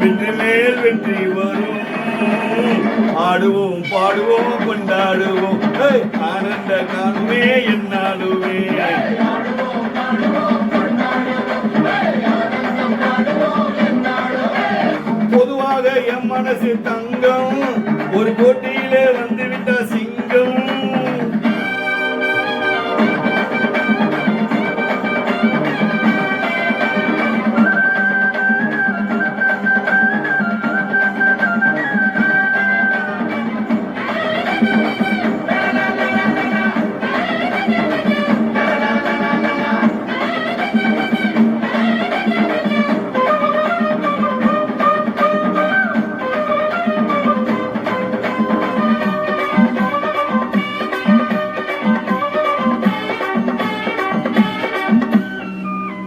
வெற்றி மேல் வெற்றி வரும். ஆடுவோம் பாடுவோம் கொண்டாடுவோம் ஆனந்த காணுமே என்னாலுமே. பொதுவாக என் மனசு தங்கம் ஒரு போட்டியிலே வந்துவிட்ட சிங்கம்.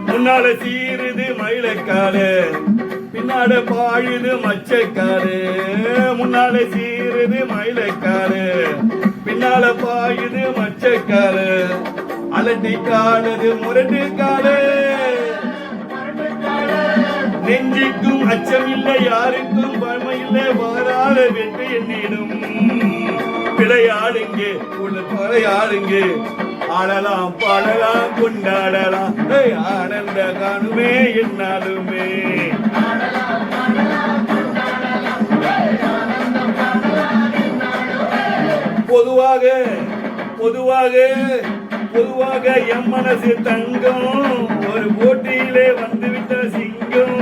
முன்னால சீருது மயிலக்காரு, பின்னால பாயுது மச்சக்காரு. முன்னால சீருது மயிலக்காரு, பின்னால பாயுது மச்சக்காரு. அலட்டி காலது முரட்டு காலு, நெஞ்சுக்கும் அச்சம் இல்லை யாருக்கும் பழமை இல்லை. வாராத வெற்றி என்னிடும் விளையாடுங்க உள்ள பறையாடுங்க. ஆடலாம் பாடலாம் கொண்டாடலாம் ஆனந்த காணுமே என்னாலுமே. பொதுவாக பொதுவாக பொதுவாக என் மனசு தங்கம் ஒரு போட்டியிலே வந்துவிட்ட சிங்கம்.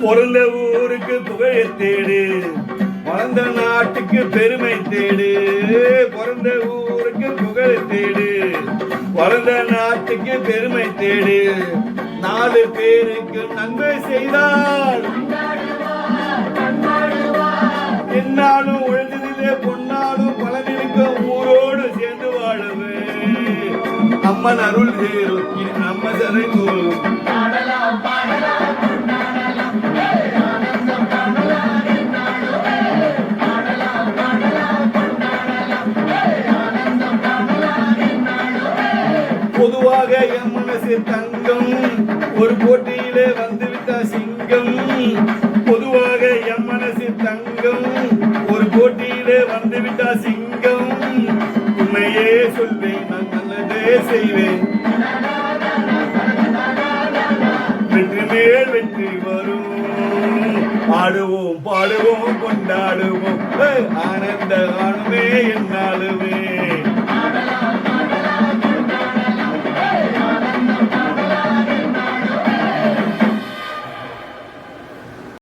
பிறந்த ஊருக்கு புகழை தேடு, வளர்ந்த நாட்டுக்கு பெருமை தேடு. பிறந்த ஊருக்கு புகழை தேடு, வளர்ந்த நாட்டுக்கு பெருமை தேடு. 4 பேருக்கு நன்மை செய்தால் என்னாலும் உழைந்ததிலே பொன்னாலும் பலனிருக்க ஊரோடு சேர்ந்து வாழவே. அம்மன் அருள் சேரும் நம்ம சரை கூறும். பொதுவாக என் மனசு தங்கம் ஒரு போட்டியிலே வந்துவிட்ட சிங்கம். பொதுவாக என் மனசு தங்கம் ஒரு போட்டியிலே வந்துவிட்ட சிங்கம். உண்மையே சொல்வேன் நான் நல்லதே செய்வேன். வெற்றி மேல் வெற்றி வரும். ஆடுவோம் பாடுவோம் கொண்டாடுவோம் ஆனந்த காணுமே என்னாலுமே.